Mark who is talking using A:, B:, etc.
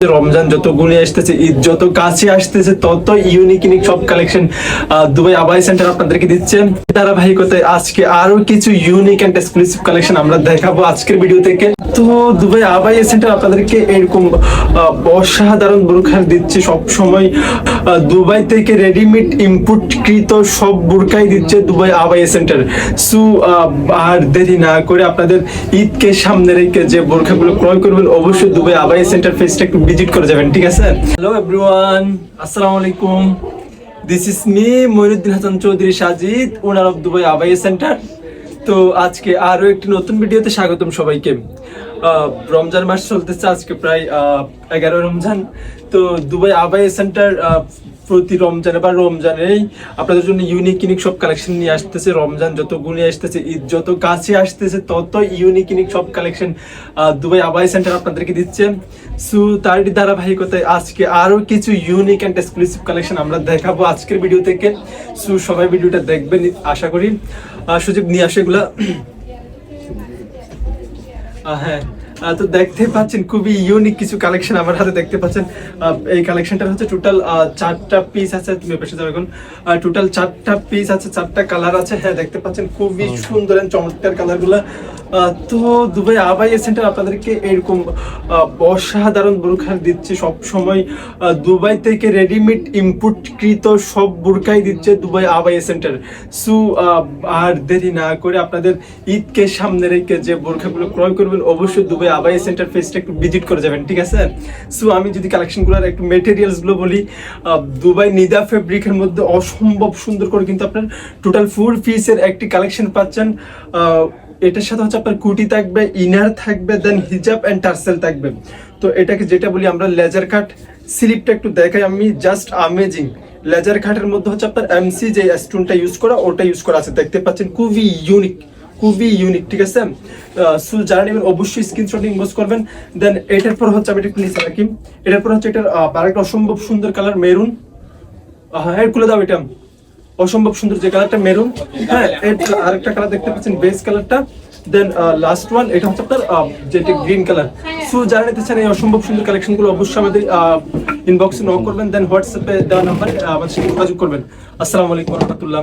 A: রমজান যত গুনে আসতেছে, ঈদ যত কাছে আসতেছে, তত ইউনিক সব কালেকশন দুবাই আবাই সেন্টার আপনাদেরকে দিচ্ছে। ধারাবাহিকতায় আজকে আরো কিছু ইউনিক এন্ড এক্সক্লুসিভ কালেকশন আমরা দেখাবো আজকের ভিডিও থেকে। তো দুবাই আবাই সেন্টার আপনাদেরকে এরকম অসাধারণ বোরখা দিচ্ছে সব সময়। দুবাই থেকে রেডিমেড ইম্পোর্ট কৃত সব বোরখাই দিচ্ছে দুবাই আবাই সেন্টার। সো আর দেরি না করে আপনাদের ঈদকে সামনে রেখে যে বোরখাগুলো ক্রয় করবেন, অবশ্যই দুবাই আবাই সেন্টার পেজটা একটু ভিজিট করে যাবেন, ঠিক আছে? হ্যালো এভরিওয়ান, আসসালামু আলাইকুম। This is me Moinuddin Hasan Chowdhury Sajid, owner of Dubai আবাই সেন্টার। তো আজকে আরো একটি নতুন ভিডিওতে স্বাগতম সবাইকে। রমজান মাস চলতেছে, আজকে প্রায় 11 রমজান। তো দুবাই আবাই সেন্টার প্রতি রমজানে বা রমজানেই আপনাদের জন্য ইউনিক সব কালেকশন নিয়ে আসতেছে। রমজান যত গুনে আসতেছে, ঈদ যত কাছে আসতেছে, তত ইউনিক সব কালেকশন দুবাই আবাই সেন্টার আপনাদেরকে দিচ্ছে। সো তারই ধারাবাহিকতায় আজকে আরো কিছু ইউনিক এন্ড এক্সক্লুসিভ কালেকশন আমরা দেখাবো আজকের ভিডিও থেকে। সো সবাই ভিডিওটা দেখবেন আশা করি। সুযোগ নিয়ে আসে এগুলা। হ্যাঁ, তো দেখতে পাচ্ছেন খুবই ইউনিক কিছু কালেকশন আমার হাতে দেখতে পাচ্ছেন। এই কালেকশনটা হচ্ছে টোটাল 4টা পিস আছে। তুমি পেছনে যাও এখন। টোটাল 4টা পিস আছে, 4টা কালার আছে। হ্যাঁ, দেখতে পাচ্ছেন খুবই সুন্দর এন্ড চমৎকার কালারগুলো। তো দুবাই আবাই সেন্টার আপনাদেরকে এরকম অসাধারণ বোরখা দিচ্ছে সব সময়। দুবাই থেকে রেডিমেড ইম্পোর্ট কৃত সব বোরখাই দিচ্ছে দুবাই আবাই সেন্টার। সো আর দেরি না করে আপনাদের ঈদকে সামনে রেখে যে বোরখাগুলো ক্রয় করবেন, অবশ্যই দুবাই আবাই সেন্টার পেজটা একটু ভিজিট করে যাবেন, ঠিক আছে? সো আমি যদি কালেকশনগুলোর একটু মেটেরিয়ালসগুলো বলি, দুবাই নিদা ফেব্রিকের মধ্যে অসম্ভব সুন্দর করে কিন্তু আপনার টোটাল 4 পিসের একটি কালেকশন পাচ্ছেন। এটার সাথে হচ্ছে আপনার কুটি থাকবে, ইনার থাকবে, দেন হিজাব এন্ড টার্সেল থাকবে। তো এটাকে যেটা বলি আমরা লেজার কাট। স্লিপটা একটু দেখাই আমি, জাস্ট আমেজিং। লেজার কাটের মধ্যে হচ্ছে আপনার এমসি যে স্টোনটা ইউজ করা, ওটা ইউজ করা আছে। দেখতে পাচ্ছেন খুবই ইউনিক, ঠিক আছে? সো যারা নেবেন অবশ্যই স্ক্রিনশট ইনবক্স করবেন। দেন এটার পর হচ্ছে আমি একটু নিচে রাখি। এটার পর হচ্ছে এটার আরেকটা অসম্ভব সুন্দর কালার মেরুন। হ্যাঁ, খুলে দাও। এটা অসম্ভব সুন্দর যে কালারটা মেরুন। হ্যাঁ, এটা আরেকটা কালার দেখতে পাচ্ছেন বেস কালারটা। দেন লাস্ট ওয়ান এটা হচ্ছে আপনার যেটা গ্রিন কালার। সো যারা নিতে চান এই অসম্ভব সুন্দর কালেকশনগুলো অবশ্যই আমাদের ইনবক্সে নক করবেন। দেন হোয়াটসঅ্যাপে দেওয়া নাম্বারে আমাদের সাথে যোগাযোগ করবেন। আসসালামু আলাইকুম ওয়া রাহমাতুল্লাহ।